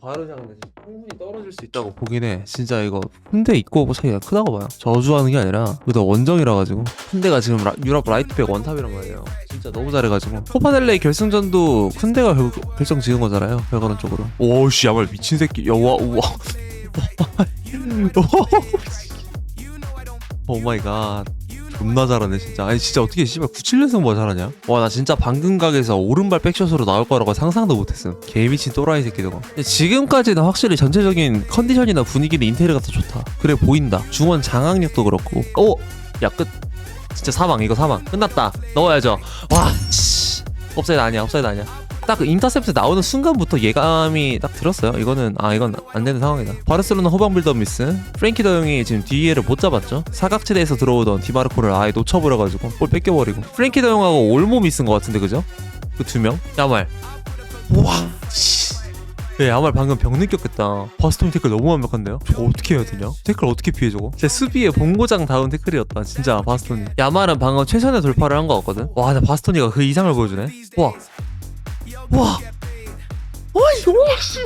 바르샤는 충분히 떨어질 수 있다고 보긴 해. 진짜 이거 훈대 있고 오고 차이가 크다고 봐요. 저주하는 게 아니라 그다 원정이라 가지고 훈대가 지금 유럽 라이트백 원탑이란 말이에요. 진짜 너무 잘해가지고 코파델레이 결승전도 훈대가 결정 지은 거잖아요. 결과론적으로. 오씨 야말 미친 새끼. 여와 우와. 오 마이 갓. 존나 잘하네 진짜. 아니 진짜 어떻게 씨발 97년생 뭐 잘하냐? 와 나 진짜 방금 각에서 오른발 백샷으로 나올 거라고 상상도 못했음. 개미친 또라이 새끼들거. 근데 지금까지는 확실히 전체적인 컨디션이나 분위기는 인테리어가 더 좋다. 그래 보인다. 중원 장악력도 그렇고. 오! 야 끝. 진짜 사망. 이거 사망. 끝났다. 넣어야죠. 와 씨. 업사이드 아니야. 업사이드 아니야. 딱 그 인터셉트 나오는 순간부터 예감이 딱 들었어요. 이거는 이건 안 되는 상황이다. 바르셀로나 후방 빌드업 미스. 프랭키 더용이 지금 뒤에를 못 잡았죠. 사각지대에서 들어오던 디마르코를 아예 놓쳐버려가지고 볼 뺏겨버리고. 프랭키 더용하고 올모 미스인 것 같은데 그죠? 그 두 명. 야말. 와. 씨. 예, 야말 방금 병 느꼈겠다. 바스톤 태클 너무 완벽한데요? 저거 어떻게 해야 되냐? 태클 어떻게 피해 저거? 제 수비의 본고장 다운 태클이었다. 진짜 바스톤이. 야말은 방금 최선의 돌파를 한 것 같거든. 와, 근데 바스톤이가 그 이상을 보여주네. 와. 와, 이거 씨.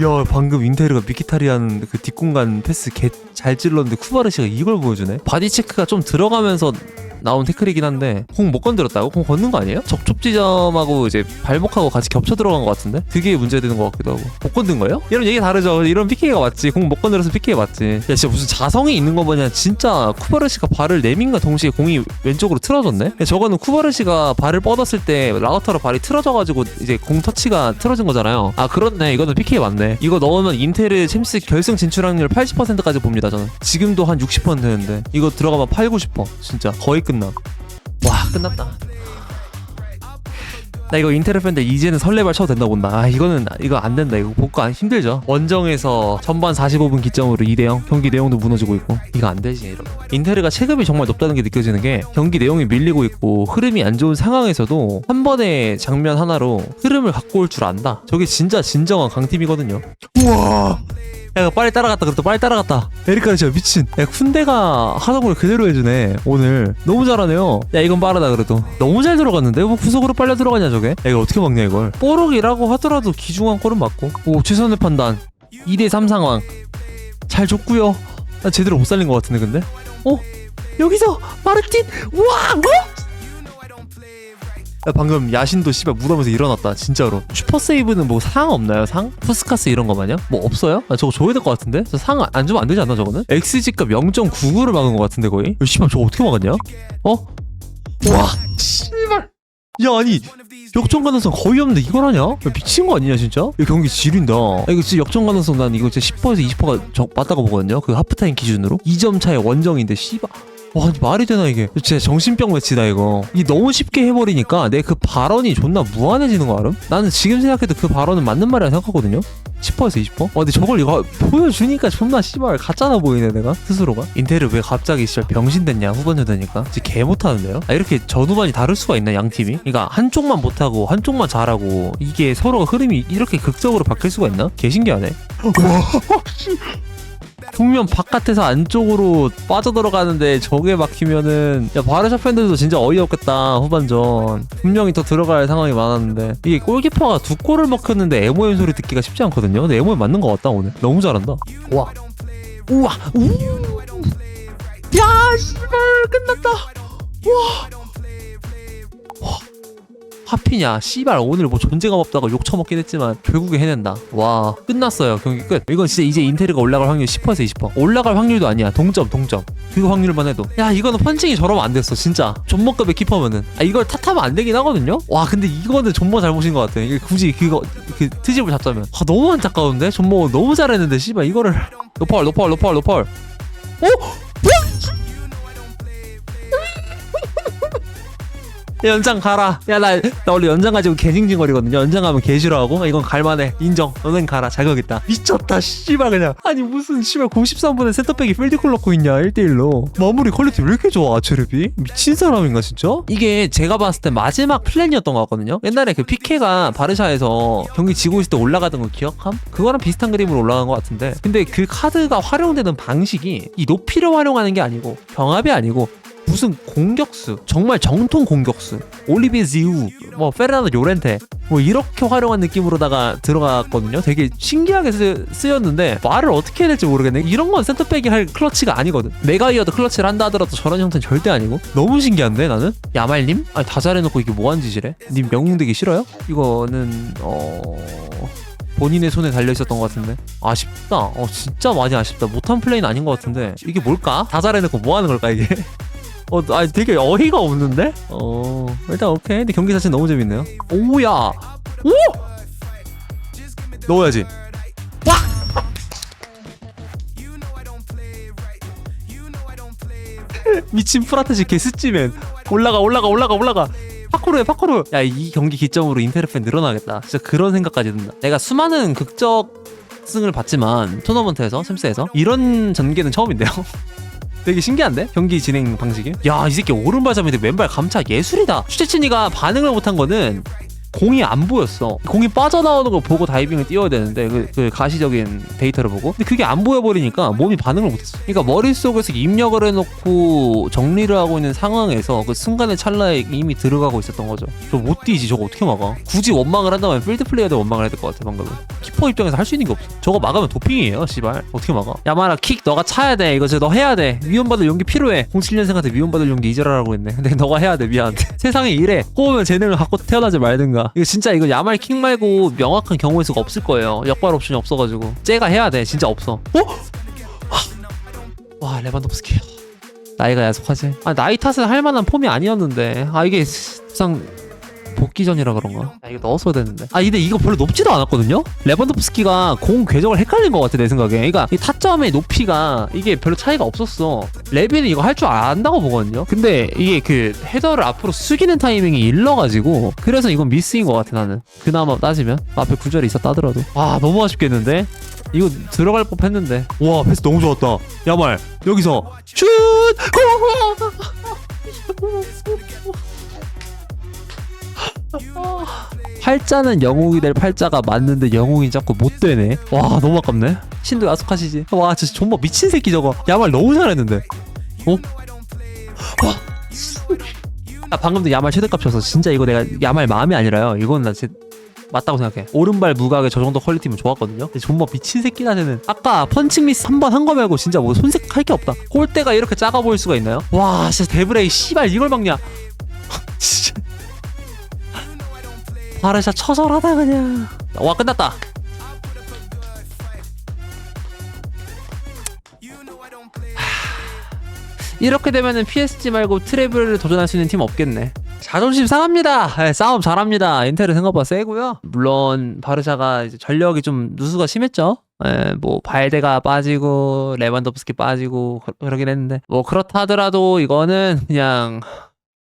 야, 방금 인테르가 미키타리안 그 뒷공간 패스 개 잘 찔렀는데 쿠바르시가 이걸 보여주네. 바디 체크가 좀 들어가면서 나온 태클이긴 한데 공 못 건드렸다고? 공 건는 거 아니에요? 접촉 지점하고 이제 발목하고 같이 겹쳐 들어간 것 같은데? 그게 문제되는 것 같기도 하고. 못 건든 거예요? 이런 얘기 다르죠. 이런 PK가 맞지. 공 못 건드려서 PK가 맞지. 야 진짜 무슨 자성이 있는 거 뭐냐. 진짜 쿠바르시가 발을 내민과 동시에 공이 왼쪽으로 틀어졌네? 저거는 쿠바르시가 발을 뻗었을 때 라우타로 발이 틀어져가지고 이제 공 터치가 틀어진 거잖아요. 아 그렇네. 이거는 PK 맞네. 이거 넣으면 인테르 챔스 결승 진출 확률 80%까지 봅니다 저는. 지금도 한 60% 되는데 이거 들어가면 8, 90% 진짜 거의 끝나. 와 끝났다. 나 이거 인테르 팬들 이제는 설레발 쳐도 된다 본다. 이거 안 된다. 이거 복구 안 힘들죠. 원정에서 전반 45분 기점으로 2대0 경기 내용도 무너지고 있고 이거 안 되지. 이러면 인테르가 체급이 정말 높다는 게 느껴지는 게 경기 내용이 밀리고 있고 흐름이 안 좋은 상황에서도 한 번의 장면 하나로 흐름을 갖고 올 줄 안다. 저게 진짜 진정한 강팀이거든요. 우와. 야 빨리 따라갔다. 그래도 빨리 따라갔다. 에리카르 진짜 미친. 야 쿤데가 하던 걸 그대로 해주네 오늘. 너무 잘하네요. 야 이건 빠르다. 그래도 너무 잘 들어갔는데 뭐 구석으로 빨려 들어가냐 저게. 야 이거 어떻게 막냐 이걸. 뽀록이라고 하더라도 귀중한 골은 맞고. 오 최선의 판단. 2대3 상황 잘 줬구요. 나 제대로 못 살린 것 같은데 근데. 여기서 마르틴. 우와 뭐? 야, 방금 야신도 씨발 무덤에서 일어났다 진짜로. 슈퍼 세이브는 뭐 상 없나요? 상? 푸스카스 이런 거 마냥? 뭐 없어요? 저거 줘야 될 것 같은데? 저 상 안 주면 안 되지 않나 저거는? XG값 0.99를 막은 것 같은데 거의? 씨발 저거 어떻게 막았냐? 와 씨발. 야 아니 역전 가능성 거의 없는데 이걸 하냐? 야, 미친 거 아니냐 진짜? 이 경기 지린다. 이거 진짜 역전 가능성 난 이거 진짜 10%에서 20%가 맞다고 보거든요. 그 하프타임 기준으로 2점 차의 원정인데 씨발. 와 말이 되나 이게. 진짜 정신병 매치다 이거. 이 너무 쉽게 해버리니까 내 그 발언이 존나 무한해지는 거 알음? 나는 지금 생각해도 그 발언은 맞는 말이라 생각하거든요. 10%에서 20%? 근데 저걸 이거 보여주니까 존나 씨발 가짜나 보이네 내가 스스로가. 인테르 왜 갑자기 씨발 병신 됐냐 후반전 되니까. 진짜 개 못하는데요? 이렇게 전후반이 다를 수가 있나 양팀이? 그러니까 한쪽만 못하고 한쪽만 잘하고 이게 서로가 흐름이 이렇게 극적으로 바뀔 수가 있나? 개 신기하네. 분명 바깥에서 안쪽으로 빠져들어가는데 저게 막히면은 야 바르샤 팬들도 진짜 어이없겠다. 후반전 분명히 더 들어갈 상황이 많았는데 이게 골키퍼가 2골을 먹혔는데 에모의 소리 듣기가 쉽지 않거든요. 근데 에모에 맞는 것 같다 오늘. 너무 잘한다. 와 우와 야 씨발 끝났다. 와 하피냐 씨발. 오늘 뭐 존재감 없다고 욕 처먹긴 했지만 결국에 해낸다. 와 끝났어요. 경기 끝. 이건 진짜 이제 인테르가 올라갈 확률 10%에서 20%. 올라갈 확률도 아니야. 동점 그거 확률만 해도. 야 이거는 펀칭이 저러면 안 됐어 진짜. 존머급의 키퍼면은. 이걸 탓하면 안 되긴 하거든요. 와 근데 이거는 존머 잘못인 것 같아. 이게 굳이 그 트집을 잡자면 너무 안타까운데. 존머 너무 잘했는데 씨발 이거를. 노파울 연장 가라. 야 나 원래 연장 가지고 개징징거리거든요. 연장 가면 개 싫어하고. 이건 갈만해. 인정. 너는 가라. 자격 있다. 미쳤다 씨발 그냥. 아니 무슨 씨발 93분에 센터백이 필드골 넣고 있냐 1대1로. 마무리 퀄리티 왜 이렇게 좋아 아체르비? 미친 사람인가 진짜? 이게 제가 봤을 때 마지막 플랜이었던 것 같거든요. 옛날에 그 피케가 바르샤에서 경기 지고 있을 때 올라가던 거 기억함? 그거랑 비슷한 그림으로 올라간 것 같은데 근데 그 카드가 활용되는 방식이 이 높이를 활용하는 게 아니고 병합이 아니고 무슨 공격수, 정말 정통 공격수, 올리비에 지우, 뭐 페르난도 요렌테 뭐 이렇게 활용한 느낌으로다가 들어갔거든요. 되게 신기하게 쓰였는데 말을 어떻게 해야 될지 모르겠네. 이런 건 센터백이 할 클러치가 아니거든. 메가이어도 클러치를 한다 하더라도 저런 형태는 절대 아니고. 너무 신기한데 나는? 야말님? 아니 다 잘해놓고 이게 뭐하는 짓이래? 님 영웅되기 싫어요? 이거는 본인의 손에 달려있었던 것 같은데 아쉽다. 진짜 많이 아쉽다. 못한 플레이는 아닌 것 같은데 이게 뭘까? 다 잘해놓고 뭐하는 걸까 이게? 아니 되게 어이가 없는데? 일단 오케이. 근데 경기 자체 너무 재밌네요. 오야! 오! 넣어야지. 와! 미친 프라테지 개스찌맨. 올라가. 파코르. 야, 이 경기 기점으로 인테르 팬 늘어나겠다. 진짜 그런 생각까지 든다. 내가 수많은 극적승을 봤지만 토너먼트에서 챔스에서 이런 전개는 처음인데요. 되게 신기한데? 경기 진행 방식이? 야, 이 새끼 오른발 잡는데 왼발 감차 예술이다. 슈체치니가 반응을 못한 거는 공이 안 보였어. 공이 빠져나오는 걸 보고 다이빙을 띄워야 되는데 그 가시적인 데이터를 보고. 근데 그게 안 보여버리니까 몸이 반응을 못했어. 그러니까 머릿속에서 입력을 해놓고 정리를 하고 있는 상황에서 그 순간의 찰나에 이미 들어가고 있었던 거죠. 저 못 뛰지. 저거 어떻게 막아? 굳이 원망을 한다면 필드 플레이어들 원망을 해야 될 것 같아. 방금은 키퍼 입장에서 할 수 있는 게 없어. 저거 막으면 도핑이에요 씨발. 어떻게 막아? 야마라 킥 너가 차야 돼. 이거 너 해야 돼. 위험받을 용기 필요해. 07년생한테 위험받을 용기 잊어라라고 했네. 근데 너가 해야 돼. 미안한데. 세상에 이래. 꼬우면 재능을 갖고 태어나지 말든가. 이거 진짜 이거 야말 킥 말고 명확한 경우의 수가 없을 거예요. 역발 옵션이 없어가지고 쟤가 해야 돼. 진짜 없어. 와 레반도프스키 나이가 야속하지. 나이 탓은 할 만한 폼이 아니었는데 이게 상 복귀 전이라 그런가? 이거 넣었어야 되는데. 근데 이거 별로 높지도 않았거든요? 레반도프스키가 공 궤적을 헷갈린 것 같아 내 생각에. 그러니까 이 타점의 높이가 이게 별로 차이가 없었어. 레비는 이거 할 줄 안다고 보거든요? 근데 이게 그 헤더를 앞으로 숙이는 타이밍이 일러가지고 그래서 이건 미스인 것 같아 나는. 그나마 따지면 앞에 구절이 있었다 하더라도. 너무 아쉽겠는데? 이거 들어갈 법 했는데. 와 패스 너무 좋았다. 야말 여기서 슛! 팔자는 영웅이 될 팔자가 맞는데 영웅이 자꾸 못 되네. 와 너무 아깝네. 신도 야속하시지. 와 진짜 정말 미친 새끼 저거. 야말 너무 잘했는데. 방금도 야말 최대값이어서 진짜 이거 내가 야말 마음이 아니라요. 이건 나 진짜 맞다고 생각해. 오른발 무각에 저 정도 퀄리티면 좋았거든요. 근데 정말 미친 새끼다 쟤는. 아까 펀칭 미스 한 번 한 거 말고 진짜 뭐 손색할 게 없다. 골대가 이렇게 작아 보일 수가 있나요? 와 진짜 데브레이 씨발 이걸 막냐. 진짜 바르샤 처절하다 그냥. 와 끝났다. 이렇게 되면은 PSG 말고 트래블을 도전할 수 있는 팀 없겠네. 자존심 상합니다. 싸움 잘합니다. 인텔은 생각보다 세고요. 물론 바르샤가 이제 전력이 좀 누수가 심했죠. 뭐 발데가 빠지고 레반도프스키 빠지고 그러긴 했는데 뭐 그렇다 하더라도 이거는 그냥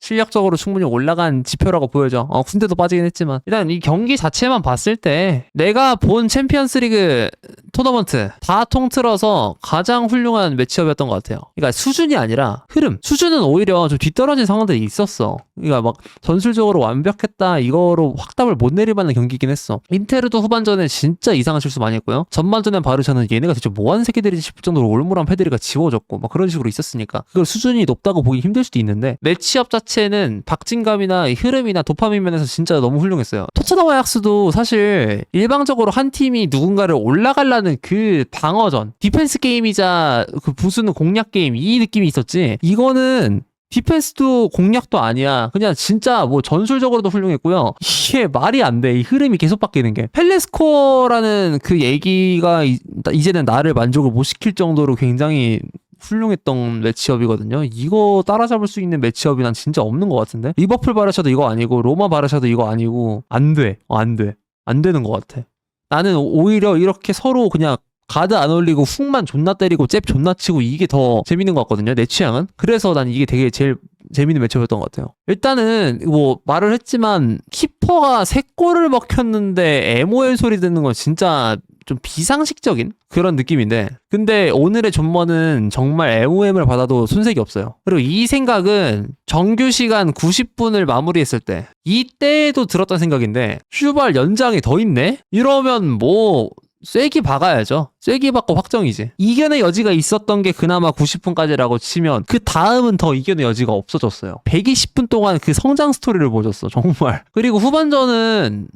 실력적으로 충분히 올라간 지표라고 보여져. 군대도 빠지긴 했지만 일단 이 경기 자체만 봤을 때 내가 본 챔피언스리그 토너먼트 다 통틀어서 가장 훌륭한 매치업이었던 것 같아요. 그러니까 수준이 아니라 흐름. 수준은 오히려 좀 뒤떨어진 상황들이 있었어. 그러니까 막 전술적으로 완벽했다 이거로 확답을 못 내릴만한 경기이긴 했어. 인테르도 후반전에 진짜 이상한 실수 많이 했고요. 전반전에 바르샤는 얘네가 대체 뭐하는 새끼들이지 싶을 정도로 올무한 패드리가 지워졌고 막 그런 식으로 있었으니까 그걸 수준이 높다고 보기 힘들 수도 있는데 매치업 자체는 박진감이나 흐름이나 도파민 면에서 진짜 너무 훌륭했어요. 토트넘 아약스도 사실 일방적으로 한 팀이 누군가를 올라가려는 그 방어전 디펜스 게임이자 그 부수는 공략 게임 이 느낌이 있었지. 이거는 디펜스도 공략도 아니야. 그냥 진짜 뭐 전술적으로도 훌륭했고요. 이게 말이 안 돼. 이 흐름이 계속 바뀌는 게. 펠레스코어라는 그 얘기가 이제는 나를 만족을 못 시킬 정도로 굉장히 훌륭했던 매치업이거든요. 이거 따라잡을 수 있는 매치업이 난 진짜 없는 것 같은데. 리버풀 바르샤도 이거 아니고 로마 바르샤도 이거 아니고 안 돼. 안 되는 것 같아. 나는 오히려 이렇게 서로 그냥 가드 안 올리고 훅만 존나 때리고 잽 존나 치고 이게 더 재밌는 것 같거든요. 내 취향은. 그래서 난 이게 되게 제일 재밌는 매치업이었던 것 같아요. 일단은 뭐 말을 했지만 키퍼가 3골을 먹혔는데 MOL 소리 듣는 건 진짜 좀 비상식적인 그런 느낌인데 근데 오늘의 존머는 정말 MOM을 받아도 손색이 없어요. 그리고 이 생각은 정규 시간 90분을 마무리했을 때 이때에도 들었던 생각인데 슈발 연장이 더 있네? 이러면 뭐 쐐기 박아야죠. 쐐기 박고 확정이지. 이견의 여지가 있었던 게 그나마 90분까지라고 치면 그 다음은 더 이견의 여지가 없어졌어요. 120분 동안 그 성장 스토리를 보여줬어. 정말. 그리고 후반전은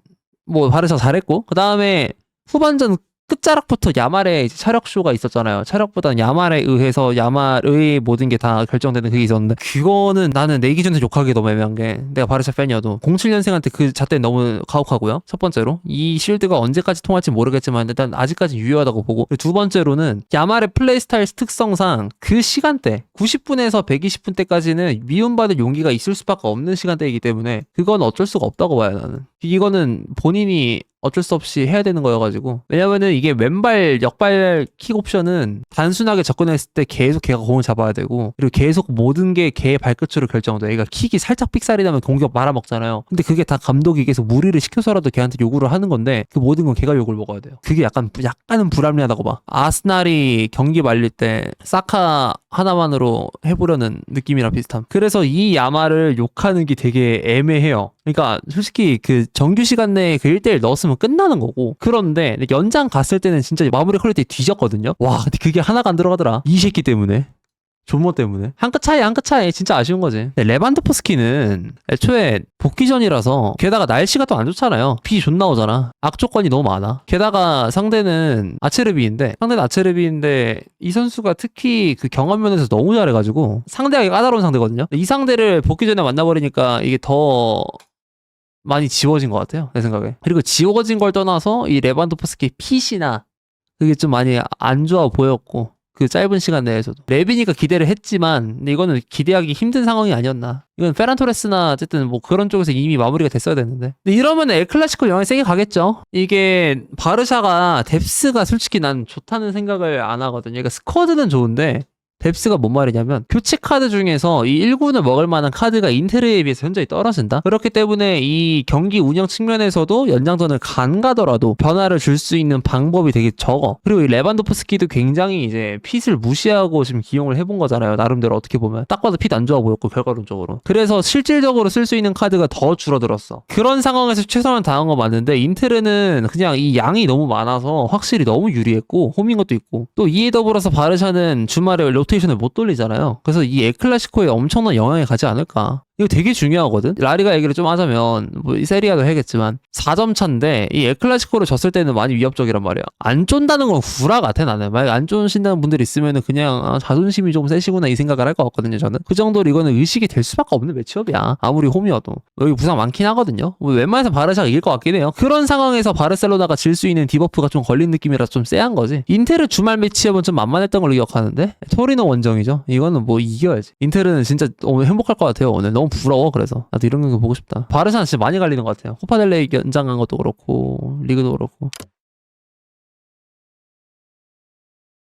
뭐 바르샤 잘했고 그 다음에 후반전 끝자락부터 야말의 이제 차력쇼가 있었잖아요. 차력보다는 야말에 의해서 야말의 모든 게 다 결정되는 그게 있었는데 그거는 나는 내 기준에서 욕하기 너무 애매한 게 내가 바르샤 팬이어도 07년생한테 그 잣대는 너무 가혹하고요. 첫 번째로 이 실드가 언제까지 통할지 모르겠지만 일단 아직까지 유효하다고 보고 그리고 두 번째로는 야말의 플레이 스타일 특성상 그 시간대 90분에서 120분 대까지는 미움받을 용기가 있을 수밖에 없는 시간대이기 때문에 그건 어쩔 수가 없다고 봐요. 나는 이거는 본인이 어쩔 수 없이 해야 되는 거여가지고 왜냐면은 이게 왼발 역발 킥 옵션은 단순하게 접근했을 때 계속 걔가 공을 잡아야 되고 그리고 계속 모든 게 걔의 발끝으로 결정돼. 그러니까 킥이 살짝 삑살이 나면 공격 말아먹잖아요. 근데 그게 다 감독이 계속 무리를 시켜서라도 걔한테 요구를 하는 건데 그 모든 건 걔가 욕을 먹어야 돼요. 그게 약간은 불합리하다고 봐. 아스날이 경기 말릴 때 사카 하나만으로 해보려는 느낌이랑 비슷함. 그래서 이 야마를 욕하는 게 되게 애매해요. 그러니까 솔직히 그 정규 시간 내에 그 1대1 넣었으면 끝나는 거고 근데 연장 갔을 때는 진짜 마무리 퀄리티 뒤졌거든요. 와 근데 그게 하나가 안 들어가더라. 이 새끼 때문에. 존모 때문에 한 끗 차이 진짜 아쉬운 거지. 레반도프스키는 애초에 복귀 전이라서 게다가 날씨가 또 안 좋잖아요. 비 존나 오잖아. 악조건이 너무 많아. 게다가 상대는 아체르비인데 이 선수가 특히 그 경험 면에서 너무 잘해가지고 상대하기 까다로운 상대거든요. 이 상대를 복귀 전에 만나버리니까 이게 더 많이 지워진 것 같아요 내 생각에. 그리고 지워진 걸 떠나서 이 레반도프스키 핏이나 그게 좀 많이 안 좋아 보였고 그 짧은 시간 내에서도 레비니가 기대를 했지만 근데 이거는 기대하기 힘든 상황이 아니었나. 이건 페란 토레스나 어쨌든 뭐 그런 쪽에서 이미 마무리가 됐어야 됐는데 근데 이러면 엘클라시코 영향이 세게 가겠죠. 이게 바르샤가 뎁스가 솔직히 난 좋다는 생각을 안 하거든요. 그러니까 스쿼드는 좋은데 뎁스가 뭔 말이냐면 교체 카드 중에서 이 1군을 먹을 만한 카드가 인테르에 비해서 현저히 떨어진다. 그렇기 때문에 이 경기 운영 측면에서도 연장전을 가더라도 변화를 줄 수 있는 방법이 되게 적어. 그리고 이 레반도프스키도 굉장히 이제 핏을 무시하고 지금 기용을 해본 거잖아요. 나름대로 어떻게 보면 딱 봐도 핏 안 좋아 보였고 결과론적으로. 그래서 실질적으로 쓸 수 있는 카드가 더 줄어들었어. 그런 상황에서 최선을 다한 거 맞는데 인테르는 그냥 이 양이 너무 많아서 확실히 너무 유리했고 홈인 것도 있고 또 이에 더불어서 바르샤는 주말에 로테이션을 못 돌리잖아요. 그래서 이 엘클라시코에 엄청난 영향이 가지 않을까. 이거 되게 중요하거든. 라리가 얘기를 좀 하자면 뭐 이 세리아도 해야겠지만 4점 차인데 이 엘클라시코를 졌을 때는 많이 위협적이란 말이야. 안 쫀다는 건 구라 같아 나는. 만약 안 쫀신다는 분들이 있으면은 그냥 자존심이 좀 세시구나 이 생각을 할 것 같거든요 저는. 그 정도로 이거는 의식이 될 수밖에 없는 매치업이야. 아무리 홈이어도. 여기 부상 많긴 하거든요. 뭐 웬만해서 바르샤가 이길 것 같긴 해요. 그런 상황에서 바르셀로나가 질 수 있는 디버프가 좀 걸린 느낌이라 좀 쎄한 거지. 인테르 주말 매치업은 좀 만만했던 걸로 기억하는데 토리노 원정이죠. 이거는 뭐 이겨야지. 인테르는 진짜 오늘 행복할 것 같아요 오늘. 너무 부러워. 그래서 나도 이런 거 보고 싶다. 바르샤는 진짜 많이 갈리는 것 같아요. 코파델레이 연장 간 것도 그렇고 리그도 그렇고